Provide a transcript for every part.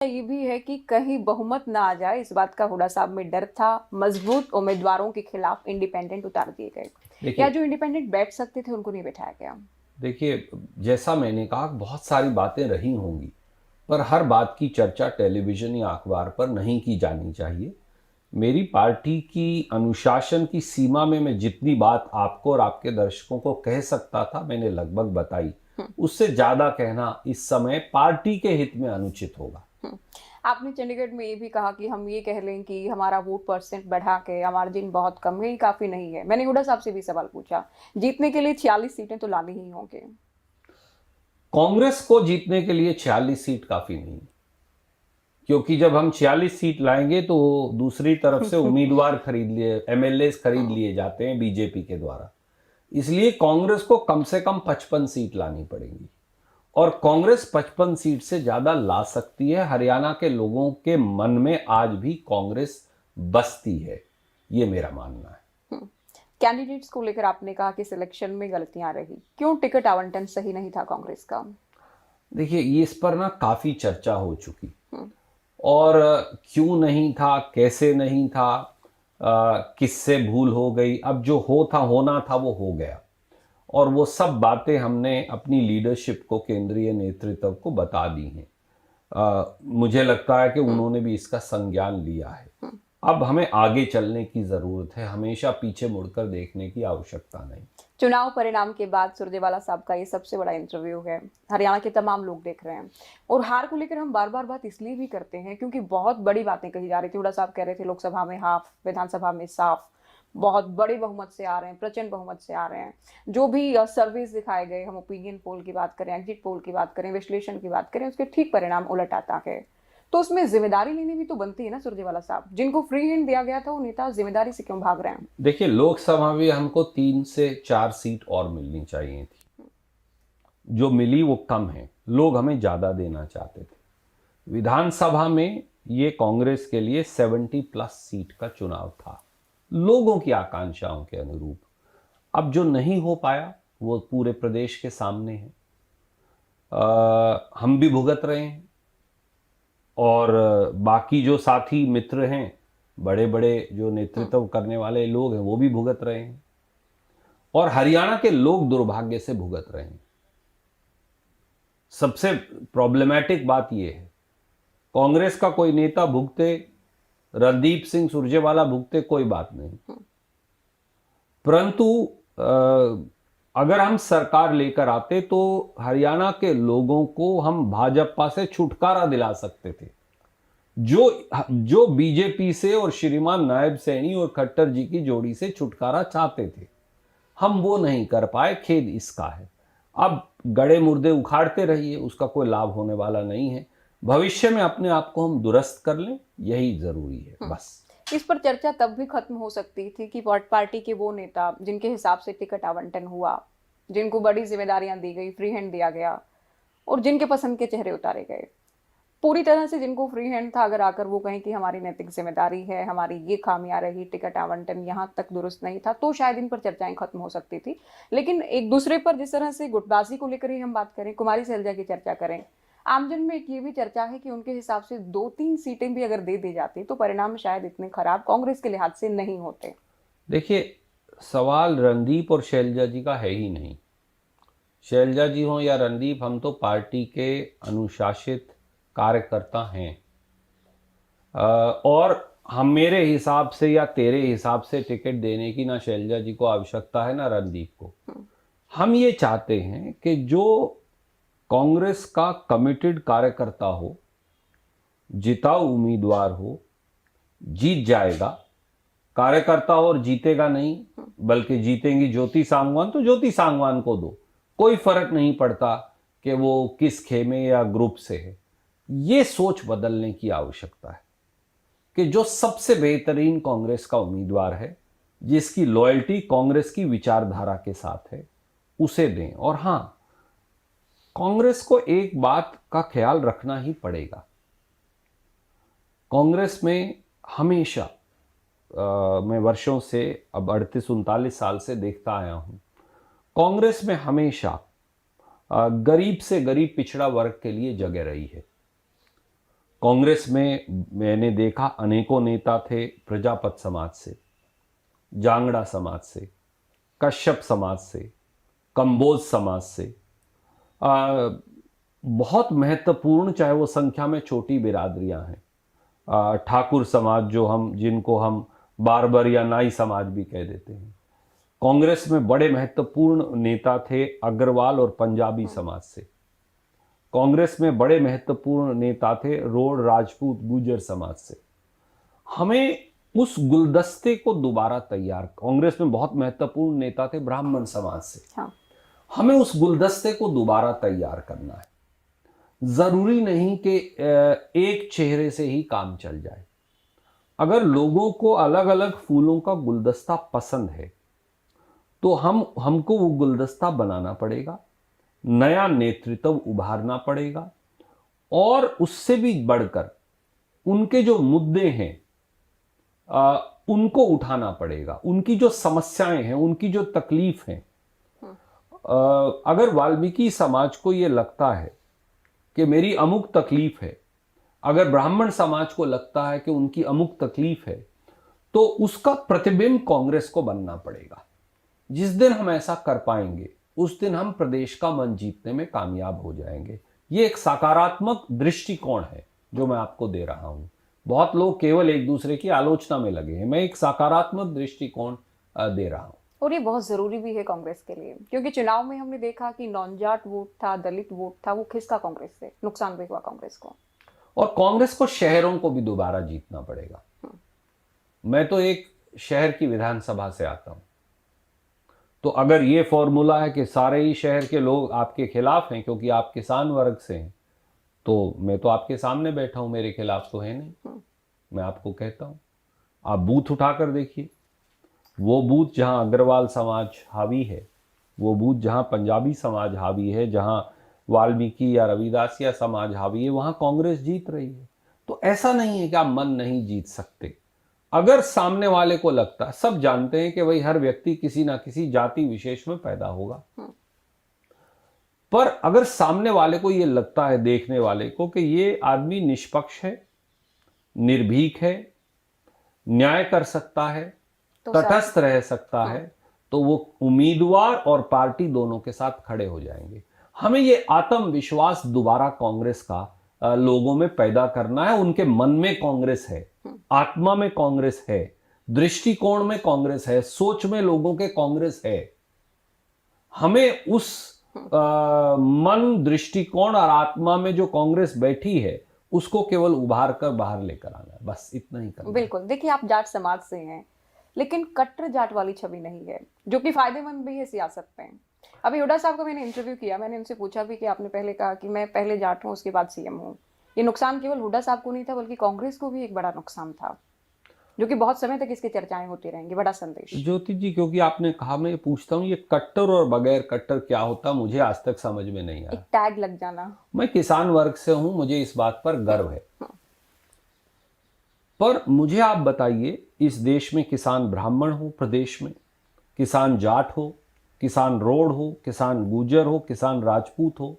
ये भी है कि कहीं बहुमत ना आ जाए, इस बात का हुडा साहब में डर था। मजबूत उम्मीदवारों के खिलाफ इंडिपेंडेंट उतार दिए गए, या देखिए जो इंडिपेंडेंट बैठ सकते थे उनको नहीं बैठाया गया। देखिए जैसा मैंने कहा, बहुत सारी बातें रही होंगी, पर हर बात की चर्चा टेलीविज़न या अखबार पर नहीं की जानी चाहिए। मेरी पार्टी की अनुशासन की सीमा में मैं जितनी बात आपको और आपके दर्शकों को कह सकता था, मैंने लगभग बताई। हम्म, उससे ज़्यादा कहना इस समय पार्टी के हित में अनुचित होगा। हम्म। आपने चंडीगढ़ में ये भी कहा कि हम ये कह लें कि हमारा वोट परसेंट बढ़ा के मार्जिन बहुत कम है, ये काफी नहीं है। मैंने हुडा साहब से भी सवाल पूछा, जीतने के लिए 46 सीटें तो लानी ही होंगे। कांग्रेस को जीतने के लिए 46 सीट काफ़ी नहीं, क्योंकि जब हम 46 सीट लाएंगे तो दूसरी तरफ से उम्मीदवार खरीद लिए, एमएलए खरीद हम्म, लिए जाते हैं बीजेपी के द्वारा। इसलिए कांग्रेस को कम से कम 55 सीट लानी पड़ेंगी, और कांग्रेस 55 सीट से ज्यादा ला सकती है। हरियाणा के लोगों के मन में आज भी कांग्रेस बसती है, ये मेरा मानना है। हम्म। कैंडिडेट्स को लेकर आपने कहा कि सिलेक्शन में गलतियां रही, क्यों टिकट आवंटन सही नहीं था कांग्रेस का? देखिए, ये इस पर ना काफी चर्चा हो चुकी, हम्म, और क्यों नहीं था, कैसे नहीं था, किससे भूल हो गई। अब जो होना था वो हो गया, और वो सब बातें हमने अपनी लीडरशिप को, केंद्रीय नेतृत्व को बता दी हैं। मुझे लगता है कि हम्म, उन्होंने भी इसका संज्ञान लिया है। हम्म। अब हमें आगे चलने की ज़रूरत है, हमेशा पीछे मुड़कर देखने की आवश्यकता नहीं। चुनाव परिणाम के बाद सुरजेवाला साहब का ये सबसे बड़ा इंटरव्यू है, हरियाणा के तमाम लोग देख रहे हैं। और हार को लेकर हम बार बार बात इसलिए भी करते हैं क्योंकि बहुत बड़ी बातें कही जा रही थी। हुडा साहब कह रहे थे लोकसभा में हाफ, विधानसभा में साफ, बहुत बड़े बहुमत से आ रहे हैं, प्रचंड बहुमत से आ रहे हैं। जो भी सर्विस दिखाए गए, हम ओपिनियन पोल की बात करें, एग्जिट पोल की बात करें, विश्लेषण की बात करें, उसके ठीक परिणाम उलट आता है। तो उसमें जिम्मेदारी लेनी भी तो बनती है ना सुरजेवाला साहब। जिनको फ्री हैंड दिया गया था वो नेता जिम्मेदारी से क्यों भाग रहे हैं? देखिए, लोकसभा में हमको 3 से 4 सीट और मिलनी चाहिए थी। जो मिली वो कम है, लोग हमें ज़्यादा देना चाहते थे। विधानसभा में ये कांग्रेस के लिए 70+ सीट का चुनाव था, लोगों की आकांक्षाओं के अनुरूप। अब जो नहीं हो पाया वो पूरे प्रदेश के सामने है। हम भी भुगत रहे हैं, और बाकी जो साथी मित्र हैं, बड़े बड़े जो हम्म, नेतृत्व करने वाले लोग हैं, वो भी भुगत रहे हैं, और हरियाणा के लोग दुर्भाग्य से भुगत रहे हैं। सबसे प्रॉब्लमैटिक बात यह है, कांग्रेस का कोई नेता भुगते, रणदीप सिंह सुरजेवाला भुगते, कोई बात नहीं, हम्म, परंतु अगर हम सरकार लेकर आते तो हरियाणा के लोगों को हम भाजपा से छुटकारा दिला सकते थे। जो जो बीजेपी से और श्रीमान नायब सैनी और खट्टर जी की जोड़ी से छुटकारा चाहते थे, हम वो नहीं कर पाए। खेद इसका है। अब गड़े मुर्दे उखाड़ते रहिए, उसका कोई लाभ होने वाला नहीं है। भविष्य में अपने आप को हम दुरुस्त कर लें, यही जरूरी है हम्म। बस। इस पर चर्चा तब भी खत्म हो सकती थी कि पार्टी के वो नेता जिनके हिसाब से टिकट आवंटन हुआ, जिनको बड़ी जिम्मेदारियां दी गई, फ्री हैंड दिया गया, और जिनके पसंद के चेहरे उतारे गए, पूरी तरह से जिनको फ्री हैंड था, अगर आकर वो कहें कि हमारी नैतिक जिम्मेदारी है, हमारी ये खामियां रही, टिकट आवंटन यहाँ तक दुरुस्त नहीं था, तो शायद इन पर चर्चाएं खत्म हो सकती थी। लेकिन एक दूसरे पर जिस तरह से गुटबाजी को लेकर ही हम बात करें, कुमारी सैलजा की चर्चा करें, आमजन में एक ये भी चर्चा है कि उनके हिसाब से 2-3 सीटें भी अगर दे दी जाती तो परिणाम शायद इतने खराब कांग्रेस के लिहाज से नहीं होते। देखिए, सवाल रणदीप और शैलजा जी का है ही नहीं। शैलजा जी हों या रणदीप, हम तो पार्टी के अनुशासित कार्यकर्ता हैं। और हम, मेरे हिसाब से या तेरे हिसाब से टिकट देने की ना शैलजा जी को आवश्यकता है ना रणदीप को। हम्म, हम ये चाहते हैं कि जो कांग्रेस का कमिटेड कार्यकर्ता हो, जिताऊ उम्मीदवार हो, जीत जाएगा। कार्यकर्ता और जीतेगा नहीं, बल्कि जीतेंगी ज्योति सांगवान, तो ज्योति सांगवान को दो, कोई फर्क नहीं पड़ता कि वो किस खेमे या ग्रुप से है। ये सोच बदलने की आवश्यकता है कि जो सबसे बेहतरीन कांग्रेस का उम्मीदवार है, जिसकी लॉयल्टी कांग्रेस की विचारधारा के साथ है, उसे दें। और हां, कांग्रेस को एक बात का ख्याल रखना ही पड़ेगा। कांग्रेस में हमेशा, मैं वर्षों से, अब 38-39 साल से देखता आया हूं, कांग्रेस में हमेशा गरीब से गरीब पिछड़ा वर्ग के लिए जगह रही है। कांग्रेस में मैंने देखा अनेकों नेता थे प्रजापत समाज से, जांगड़ा समाज से, कश्यप समाज से, कंबोज समाज से, बहुत महत्वपूर्ण, चाहे वो संख्या में छोटी बिरादरियां हैं, ठाकुर समाज जिनको हम बार्बर या नाई समाज भी कह देते हैं। कांग्रेस में बड़े महत्वपूर्ण नेता थे अग्रवाल और पंजाबी समाज से। कांग्रेस में बड़े महत्वपूर्ण नेता थे रोड, राजपूत, गुर्जर समाज से। हमें उस गुलदस्ते को दोबारा तैयार, कांग्रेस में बहुत महत्वपूर्ण नेता थे ब्राह्मण समाज से। हाँ। हमें उस गुलदस्ते को दोबारा तैयार करना है। जरूरी नहीं कि एक चेहरे से ही काम चल जाए। अगर लोगों को अलग अलग फूलों का गुलदस्ता पसंद है तो हमको वो गुलदस्ता बनाना पड़ेगा, नया नेतृत्व उभारना पड़ेगा, और उससे भी बढ़कर उनके जो मुद्दे हैं उनको उठाना पड़ेगा, उनकी जो समस्याएं हैं, उनकी जो तकलीफ हैं। अगर वाल्मीकि समाज को ये लगता है कि मेरी अमुक तकलीफ है, अगर ब्राह्मण समाज को लगता है कि उनकी अमुक तकलीफ है, तो उसका प्रतिबिंब कांग्रेस को बनना पड़ेगा। जिस दिन हम ऐसा कर पाएंगे उस दिन हम प्रदेश का मन जीतने में कामयाब हो जाएंगे। ये एक सकारात्मक दृष्टिकोण है जो मैं आपको दे रहा हूं। बहुत लोग केवल एक दूसरे की आलोचना में लगे हैं, मैं एक सकारात्मक दृष्टिकोण दे रहा हूं। और ये बहुत जरूरी भी है कांग्रेस के लिए, क्योंकि चुनाव में हमने देखा कि नॉन-जाट वोट था, दलित वोट था, वो खिसका कांग्रेस से, नुकसान भी हुआ कांग्रेस को। और कांग्रेस को शहरों को भी दोबारा जीतना पड़ेगा। मैं तो एक शहर की विधानसभा से आता हूं, तो अगर ये फॉर्मूला है कि सारे ही शहर के लोग आपके खिलाफ हैं क्योंकि आप किसान वर्ग से हैं, तो मैं तो आपके सामने बैठा हूं, मेरे खिलाफ तो है नहीं। मैं आपको कहता हूं, आप बूथ उठाकर देखिए, वो बूथ जहां अग्रवाल समाज हावी है, वो बूथ जहां पंजाबी समाज हावी है, जहां वाल्मीकि या रविदासिया समाज हावी है, वहां कांग्रेस जीत रही है। तो ऐसा नहीं है कि आप मन नहीं जीत सकते। अगर सामने वाले को लगता है, सब जानते हैं कि भाई हर व्यक्ति किसी ना किसी जाति विशेष में पैदा होगा, पर अगर सामने वाले को यह लगता है, देखने वाले को, कि ये आदमी निष्पक्ष है, निर्भीक है, न्याय कर सकता है, तो तटस्थ रह सकता है, तो वो उम्मीदवार और पार्टी दोनों के साथ खड़े हो जाएंगे। हमें ये आत्मविश्वास दोबारा कांग्रेस का लोगों में पैदा करना है। उनके मन में कांग्रेस है, आत्मा में कांग्रेस है, दृष्टिकोण में कांग्रेस है, सोच में लोगों के कांग्रेस है। हमें उस मन, दृष्टिकोण और आत्मा में जो कांग्रेस बैठी है उसको केवल उभार कर बाहर लेकर आना है, बस इतना ही करना। बिल्कुल। देखिए, आप जाट समाज से हैं, लेकिन कट्टर जाट वाली छवि नहीं है, जो कि फायदेमंद भी है सियासत में। अभी हुड्डा साहब को मैंने इंटरव्यू किया, मैंने उनसे पूछा भी कि आपने पहले कहा कि मैं पहले जाट हूं, उसके बाद सीएम हूं। ये नुकसान केवल हुड्डा साहब को नहीं था, बल्कि कांग्रेस को भी एक बड़ा नुकसान था, जो कि बहुत समय तक इसकी चर्चाएं होती रहेंगी। बड़ा संदेश। ज्योति जी, क्योंकि आपने कहा, मैं पूछता हूँ, ये कट्टर और बगैर कट्टर क्या होता, मुझे आज तक समझ में नहीं आया। एक टैग लग जाना। मैं किसान वर्ग से हूं, मुझे इस बात पर गर्व है, पर मुझे आप बताइए, इस देश में किसान ब्राह्मण हो, प्रदेश में किसान जाट हो, किसान रोड हो, किसान गुर्जर हो, किसान राजपूत हो,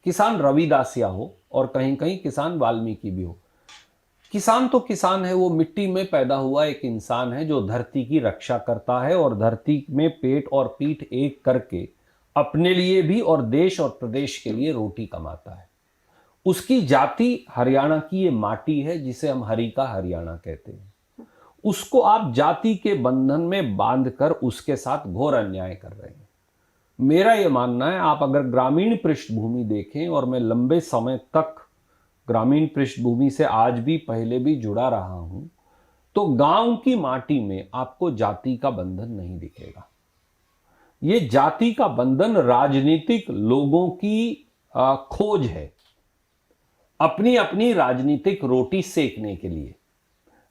किसान रविदासिया हो, और कहीं कहीं किसान वाल्मीकि भी हो। किसान तो किसान है, वो मिट्टी में पैदा हुआ एक इंसान है जो धरती की रक्षा करता है और धरती में पेट और पीठ एक करके अपने लिए भी और देश और प्रदेश के लिए रोटी कमाता है। उसकी जाति हरियाणा की ये माटी है जिसे हम हरि का हरियाणा कहते हैं। उसको आप जाति के बंधन में बांधकर उसके साथ घोर अन्याय कर रहे हैं। मेरा यह मानना है, आप अगर ग्रामीण पृष्ठभूमि देखें, और मैं लंबे समय तक ग्रामीण पृष्ठभूमि से आज भी पहले भी जुड़ा रहा हूं, तो गांव की माटी में आपको जाति का बंधन नहीं दिखेगा। ये जाति का बंधन राजनीतिक लोगों की खोज है, अपनी अपनी राजनीतिक रोटी सेकने के लिए।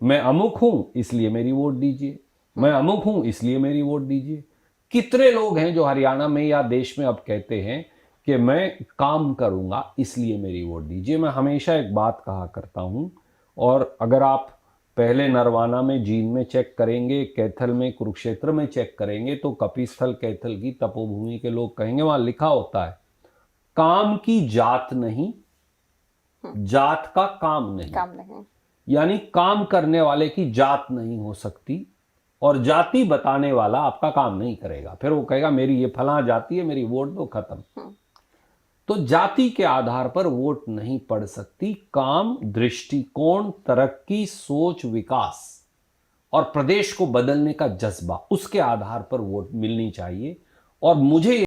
मैं अमुक हूं इसलिए मेरी वोट दीजिए, मैं अमुक हूं इसलिए मेरी वोट दीजिए। कितने लोग हैं जो हरियाणा में या देश में अब कहते हैं कि मैं काम करूंगा इसलिए मेरी वोट दीजिए। मैं हमेशा एक बात कहा करता हूं, और अगर आप पहले नरवाना में, जींद में चेक करेंगे, कैथल में, कुरुक्षेत्र में चेक करेंगे, तो कपिस्थल कैथल की तपोभूमि के लोग कहेंगे, वहां लिखा होता है, काम की जात नहीं, जात का काम नहीं। काम नहीं। यानी काम करने वाले की जात नहीं हो सकती, और जाति बताने वाला आपका काम नहीं करेगा। फिर वो कहेगा मेरी ये फलां जाति है, मेरी वोट दो, खत्म। तो जाति के आधार पर वोट नहीं पड़ सकती। काम, दृष्टिकोण, तरक्की, सोच, विकास और प्रदेश को बदलने का जज्बा, उसके आधार पर वोट मिलनी चाहिए। और मुझे